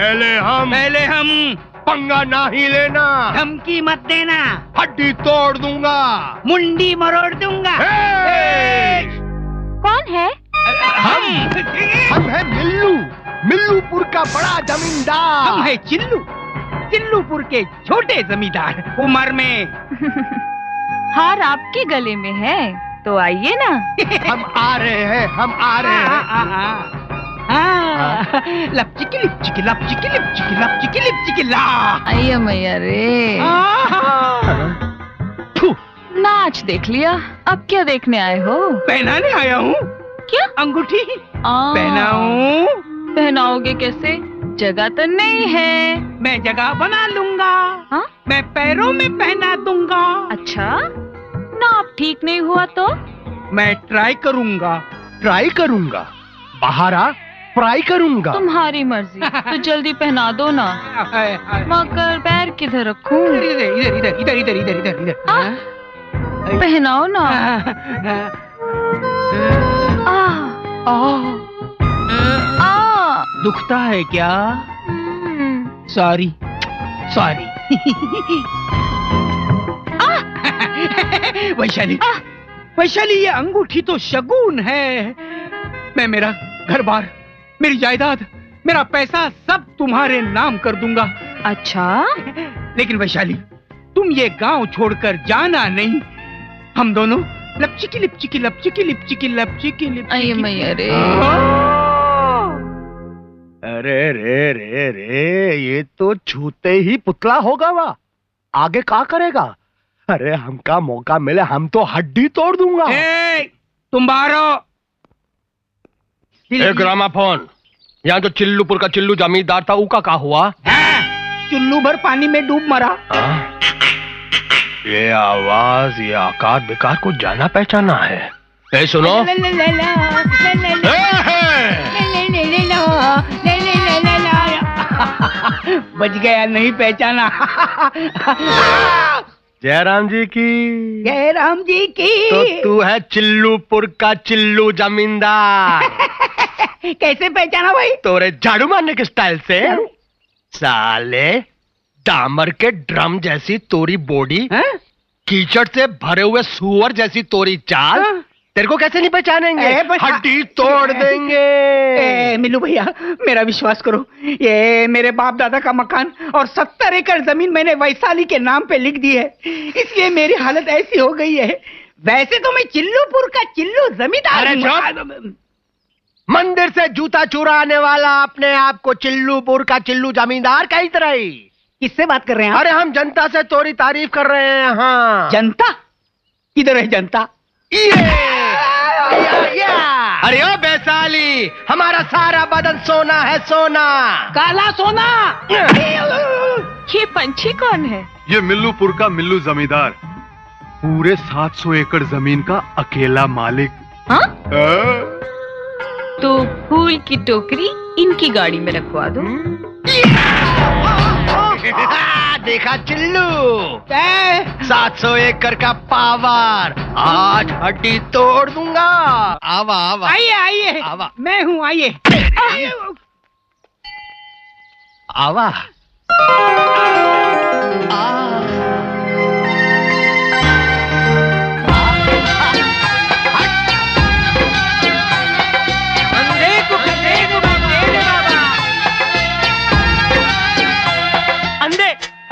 पहले हम पंगा ना ही लेना, धमकी मत देना, हड्डी तोड़ दूंगा, मुंडी मरोड़ दूंगा। कौन है? हम है मिल्लू, मिल्लूपुर का बड़ा जमींदार। हम है चिल्लू, चिल्लूपुर के छोटे जमींदार। उम्र में हार आपके गले में है तो आइए ना। हम आ रहे हैं, हम आ रहे हैं। लपचिकी लिपचिकी लपचिकी लिपचिकी लपचिकी लिपचिकी ला। आइए मैया रे। नाच देख लिया, अब क्या देखने आए हो? पहनाने आया हूँ। क्या? अंगूठी पहनाऊं? पहनाओगे कैसे? जगह तो नहीं है। मैं जगह बना लूंगा। हाँ? मैं पैरों में पहना दूंगा। अच्छा, नाप ठीक नहीं हुआ तो? मैं ट्राई करूंगा। ट्राई करूंगा? बाहर आ, फ्राई करूंगा। तुम्हारी मर्जी। तो जल्दी पहना दो ना। मगर पैर किधर रखूं? इधर इधर इधर इधर इधर इधर इधर इधर। पहनाओ ना। दुखता है क्या? Sorry sorry. वैशाली, वैशाली, ये अंगूठी तो शगुन है। मैं मेरा घर बार, मेरी जायदाद, मेरा पैसा सब तुम्हारे नाम कर दूंगा। अच्छा? लेकिन वैशाली, तुम ये गांव छोड़कर जाना नहीं। हम दोनों लपचिकी लिपचिकी लपचिकी लिपचिकी लपचिकी लिपचिकी। मैया रे। अरे रे रे रे, ये तो छूते ही पुतला होगा। वाह, आगे क्या करेगा? अरे हमका मौका मिले हम तो हड्डी तोड़ दूंगा। तुम बाहर हो। ग्रामाफोन, यहाँ जो चिल्लूपुर का चिल्लू जमींदार था उसका क्या हुआ? चुल्लू भर पानी में डूब मरा। ये आवाज, ये आकार बेकार को जाना पहचाना है। ए सुनो, बच गया, नहीं पहचाना। जयराम जी की। जयराम जी की। तो तू है चिल्लूपुर का चिल्लू जमींदार। कैसे पहचाना भाई? तोरे झाड़ू मारने के स्टाइल से। साले, डामर के ड्रम जैसी तोरी बॉडी, कीचड़ से भरे हुए सुअर जैसी तोरी चाल, तेरे को कैसे नहीं पहचानेंगे? हड्डी तोड़ देंगे। मिल्लू भैया, मेरा विश्वास करो, ये मेरे बाप दादा का मकान और 70 एकड़ जमीन मैंने वैशाली के नाम पे लिख दी है, इसलिए मेरी हालत ऐसी हो गई है। वैसे तो मैं चिल्लूपुर का चिल्लू जमींदार। मंदिर से जूता चुराने वाला अपने आप को चिल्लूपुर का चिल्लू जमींदार कही तरह ही। किससे बात कर रहे हैं? अरे हम जनता से तोरी तारीफ कर रहे हैं। हाँ। जनता? किधर है जनता? अरे ओ वैशाली, हमारा सारा बदन सोना है, सोना, काला सोना। ये पंछी कौन है? ये मिल्लूपुर का मिल्लू जमींदार, पूरे 700 एकड़ जमीन का अकेला मालिक। हाँ? तो फूल की टोकरी इनकी गाड़ी में रखवा दो। देखा चिल्लू, 700 एकड़ का पावर, आज हड्डी तोड़ दूंगा। आवा आवा, आइए आइए, आवा, मैं हूँ, आइए। आवा।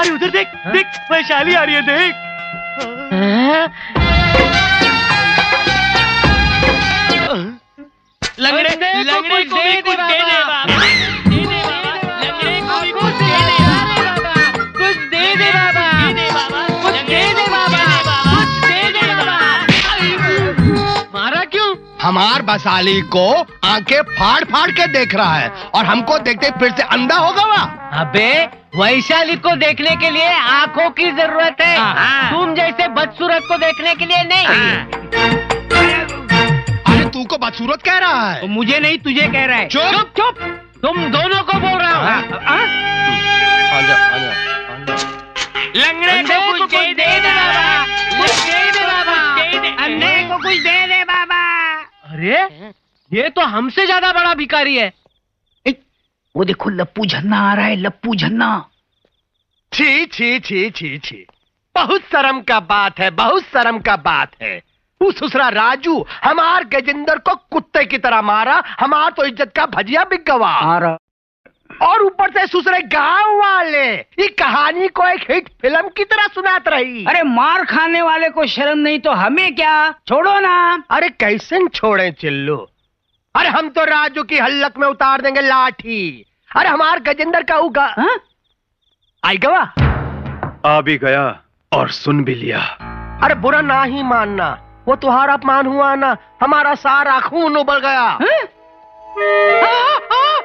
अरे उधर देख, देख वैशाली आ रही है, देख। लंगड़े लंगड़े को भी कुछ दे दे बाबा, दे दे बाबा, लंगड़े को भी कुछ दे दे बाबा, कुछ दे दे बाबा, कुछ दे दे बाबा, कुछ दे दे बाबा। मारा क्यों? हमार वैशाली को आंखें फाड़ फाड़ के देख रहा है और हमको देखते फिर से अंधा होगा। वह अबे, वैशाली को देखने के लिए आंखों की जरूरत है, तुम जैसे बदसूरत को देखने के लिए नहीं। अरे तू को बदसूरत कह रहा है? तो मुझे नहीं, तुझे कह रहा है। चुप चुप, तुम दोनों को बोल रहा हूँ। लंगड़े को कुछ दे दे बाबा, कुछ दे दे बाबा, अंधे को कुछ दे दे बाबा। अरे, ये तो हमसे ज्यादा बड़ा भिखारी है। वो देखो लप्पू झन्ना आ रहा है, लप्पू झन्ना। छी छी छी छी छी, बहुत शर्म का बात है, बहुत शर्म का बात है। वो ससुरा राजू हमार गजेंद्र को कुत्ते की तरह मारा, हमार तो इज्जत का भजिया बिक गवा। और ऊपर से ससुरे गांव वाले ये कहानी को एक हिट फिल्म की तरह सुनात रही। अरे मार खाने वाले को शर्म नहीं तो हमें क्या, छोड़ो ना। अरे कैसे छोड़े चिल्लू, अरे हम तो राजू की हल्लक में उतार देंगे लाठी। अरे हमार गजेंद्र का उगा आई गवा, आ भी गया और सुन भी लिया। अरे बुरा ना ही मानना, वो तुम्हारा अपमान हुआ ना, हमारा सारा खून उबल गया।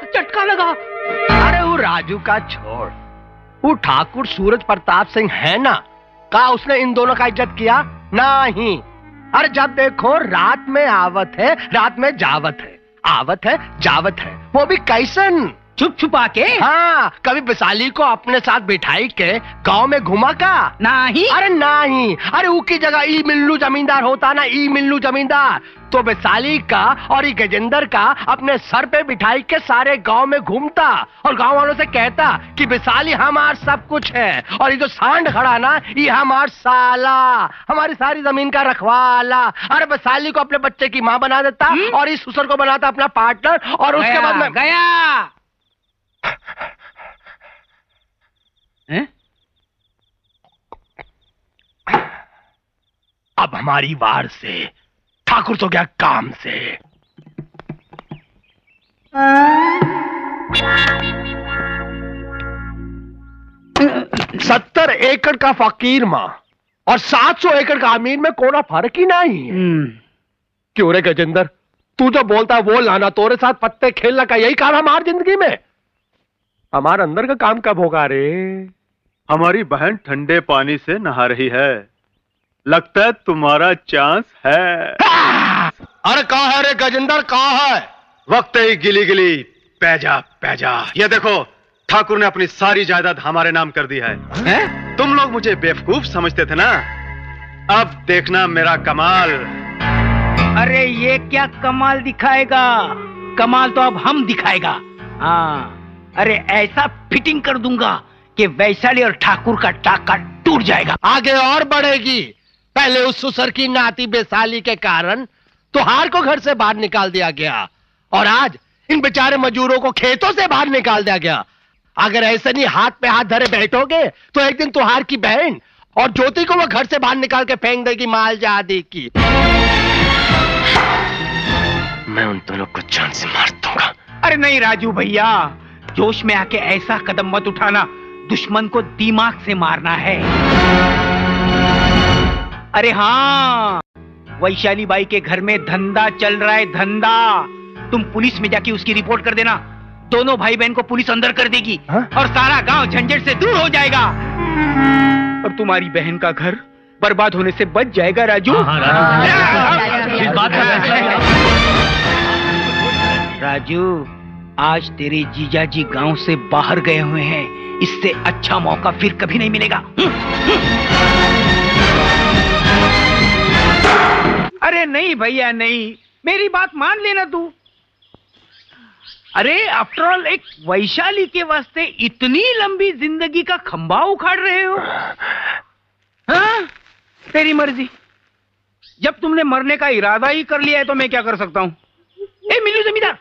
झटका लगा। अरे वो राजू का छोड़, वो ठाकुर सूरज प्रताप सिंह है ना, का उसने इन दोनों का इज्जत किया? नहीं। अरे जब देखो रात में आवत है, रात में जावत है, आवत है जावत है, वो भी कैसन छुप छुपा के। हाँ, कभी विशाली को अपने साथ बिठाई के गांव में घुमा का? नहीं। अरे नहीं, अरे उसकी जगह ई मिल्लू जमींदार होता ना, ई मिल्लू जमींदार, तो विशाली का और ये गजेंद्र का अपने सर पे बिठाई के सारे गांव में घूमता और गांव वालों से कहता कि विशाली हमार सब कुछ है, और ये जो सांड खड़ा ना, ये हमार साला, हमारी सारी जमीन का रखवाला। अरे विशाली को अपने बच्चे की माँ बना देता और इस ससुर को बनाता अपना पार्टनर, और उसके बाद में गया। अब हमारी वार से ठाकुर तो गया काम से। 70 एकड़ का फकीर माँ और 700 एकड़ का अमीर में कोई फर्क ही नहीं है। क्यों रे गजेंद्र, तू जो बोलता है वो लाना, तोरे साथ पत्ते खेलना का यही काम हमारी जिंदगी में? हमारे अंदर का काम कब होगा रे? हमारी बहन ठंडे पानी से नहा रही है, लगता है तुम्हारा चांस है। अरे कहाँ है रे गजेंद्र, कहाँ है? वक्त है गिली गिली पैजा पैजा। ये देखो, ठाकुर ने अपनी सारी जायदाद हमारे नाम कर दी है। तुम लोग मुझे बेवकूफ समझते थे ना, अब देखना मेरा कमाल। अरे ये क्या कमाल दिखाएगा, कमाल तो अब हम दिखाएगा। हाँ, अरे ऐसा फिटिंग कर दूंगा कि वैशाली और ठाकुर का टाका टूट जाएगा। आगे और बढ़ेगी। पहले उस ससुर की नाती वैशाली के कारण तुहार को घर से बाहर निकाल दिया गया, और आज इन बेचारे मजदूरों को खेतों से बाहर निकाल दिया गया। अगर ऐसे नहीं हाथ पे हाथ धरे बैठोगे तो एक दिन तुहार की बहन और ज्योति को वो घर से बाहर निकाल के फेंक देगी माल जादी की। मैं उन दोनों को जान से मार दूंगा। अरे नहीं राजू भैया, जोश में आके ऐसा कदम मत उठाना, दुश्मन को दिमाग से मारना है। अरे हाँ, वैशाली बाई के घर में धंधा चल रहा है, धंधा। तुम पुलिस में जाके उसकी रिपोर्ट कर देना, दोनों भाई बहन को पुलिस अंदर कर देगी। और सारा गांव झंझट से दूर हो जाएगा, और तुम्हारी बहन का घर बर्बाद होने से बच जाएगा राजू। राजू, आज तेरे जीजाजी गांव से बाहर गए हुए हैं, इससे अच्छा मौका फिर कभी नहीं मिलेगा। अरे नहीं भैया नहीं, मेरी बात मान लेना तू। अरे आफ्टर ऑल एक वैशाली के वास्ते इतनी लंबी जिंदगी का खंभा उखाड़ रहे हो? हाँ, तेरी मर्जी। जब तुमने मरने का इरादा ही कर लिया है तो मैं क्या कर सकता हूँ। ए मिल्लू जमींदार,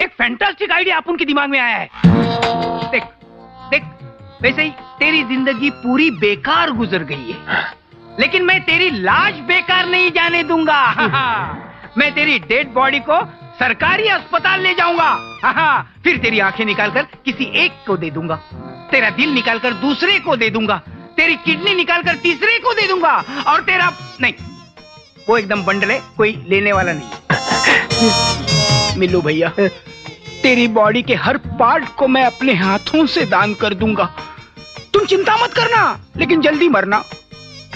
एक फैंटास्टिक आइडिया अपन के दिमाग में आया है। देख देख, वैसे ही तेरी जिंदगी पूरी बेकार गुजर गई है, लेकिन मैं तेरी लाश बेकार नहीं जाने दूंगा। मैं तेरी डेड बॉडी को सरकारी अस्पताल ले जाऊंगा। फिर तेरी आंखें निकालकर किसी एक को दे दूंगा, तेरा दिल निकालकर दूसरे को दे दूंगा, तेरी किडनी निकालकर तीसरे को दे दूंगा, और तेरा नहीं, वो एकदम बंडल है, कोई लेने वाला नहीं। मिल्लू भैया, तेरी बॉडी के हर पार्ट को मैं अपने हाथों से दान कर दूंगा। तुम चिंता मत करना, लेकिन जल्दी मरना।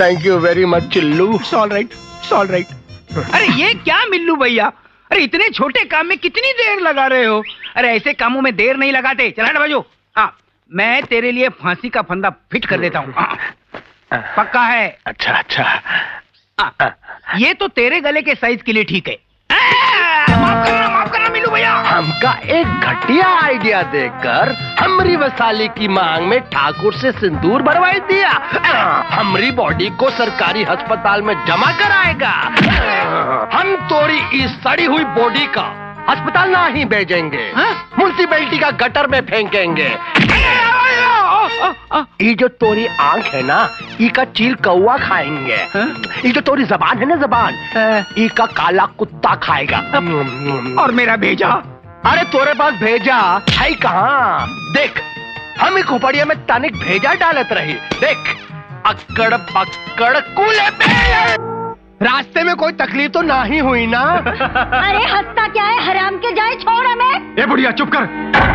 Thank you very much Chillu. It's all right, it's all right. अरे ये क्या मिल्लू भैया, अरे इतने छोटे काम में कितनी देर लगा रहे हो? अरे ऐसे कामों में देर नहीं लगाते। चल हट बाजू। हाँ, मैं तेरे लिए फांसी का फंदा फिट कर देता हूँ। पक्का है? अच्छा अच्छा। ये तो तेरे गले के साइज के लिए ठीक है। माफ करना मिल्लू भैया। हमका एक घटिया आइडिया देकर हमरी वैशाली की मांग में ठाकुर से सिंदूर भरवाई दिया। हमरी बॉडी को सरकारी अस्पताल में जमा कराएगा। हम तोरी इस सड़ी हुई बॉडी का अस्पताल ना ही भेजेंगे, म्युनिसिपैलिटी का गटर में फेंकेंगे। ये जो तोरी आंख है ना, इसका चील कौवा खाएंगे। ये जो तोरी जबान है ना, जबान इसका काला कुत्ता खाएगा। और मेरा भेजा? अरे तोरे पास भेजा है कहाँ? देख, हम एक खोपड़िया में तनिक भेजा डालत रही। देख, अक्कड़ पक्कड़ कूले पे। रास्ते में कोई तकलीफ तो ना ही हुई ना? अरे हंसता क्या है, हराम के जाए, छोड़ हमें। ए बुढ़िया चुप कर,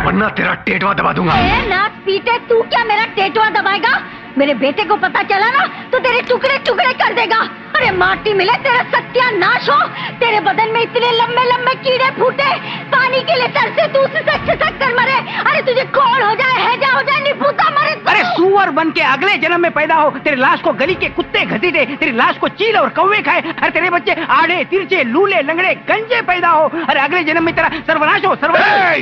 वरना तेरा टेटवा दबा दूंगा। नाक पीटे, तू क्या मेरा टेटवा दबाएगा? मेरे बेटे को पता चला ना तो तेरे टुकड़े टुकड़े कर देगा। अरे माटी मिले तेरा सत्यानाश हो। तेरे बदन में इतने लंबे लंबे कीड़े फूटे, पानी के लिए तरसे तू सिसक कर मरे। अरे तुझे कौन हो जाए, हैजा हो जाए, निपुता मरे। अरे सुअर बन के अगले जन्म में पैदा हो, तेरी लाश को गली के कुत्ते घसीटे, तेरी लाश को चील और कौवे खाए। अरे तेरे बच्चे आड़े तिरछे लूले लंगड़े गंजे पैदा हो। अरे अगले जन्म में तेरा सर्वनाश हो, सर्वनाश।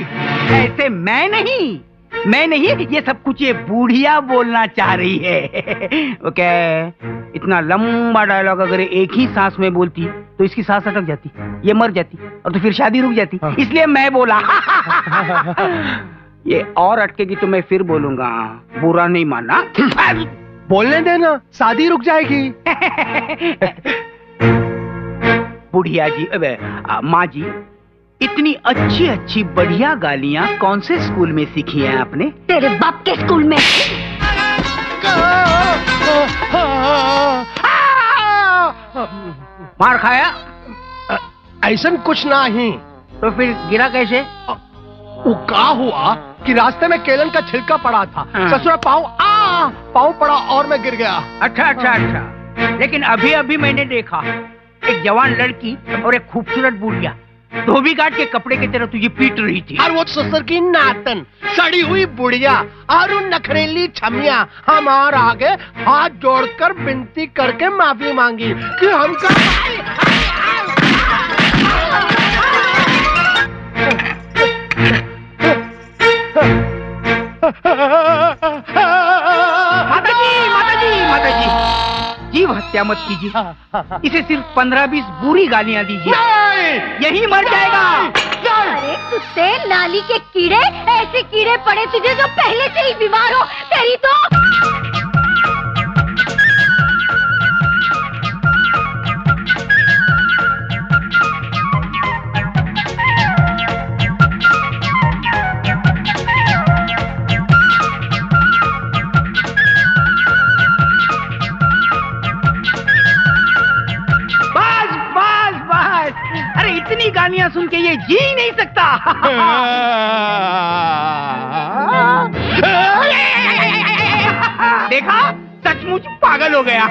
ऐसे मैं नहीं, ये सब कुछ ये बूढ़िया बोलना चाह रही है। ओके, इतना लंबा डायलॉग अगर एक ही सांस में बोलती तो इसकी सांस अटक जाती, ये मर जाती और तो फिर शादी रुक जाती। इसलिए मैं बोला। ये और अटकेगी तो मैं फिर बोलूंगा, बुरा नहीं मानना। बोलने देना, शादी रुक जाएगी। बुढ़िया जी, माँ जी, इतनी अच्छी अच्छी बढ़िया गालियाँ कौन से स्कूल में सीखी हैं आपने? तेरे बाप के स्कूल में। मार खाया? ऐसा कुछ ना ही। तो फिर गिरा कैसे? वो क्या हुआ कि रास्ते में केलन का छिलका पड़ा था। ससुरा पाँव पड़ा और मैं गिर गया। अच्छा। लेकिन अभी अभी मैंने देखा एक जवान लड़की और एक खूबसूरत बुढ़िया धोबी घाट के कपड़े की तरह तुझे पीट रही थी। और वो ससुर की नातन, सड़ी हुई बुढ़िया और उन नखरेली छमिया हमार आगे हाथ जोड़कर विनती करके माफी मांगी कि हमका माताजी, जीव हत्या मत कीजिए। इसे सिर्फ 15-20 बुरी गालियां दीजिए, यही मर जाएगा। अरे कुत्ते, नाली के कीड़े, ऐसे कीड़े पड़े तुझे जो पहले से ही बीमार हो। तेरी तो इतनी गालियां सुन के ये जी ही नहीं सकता। देखा, सचमुच पागल हो गया।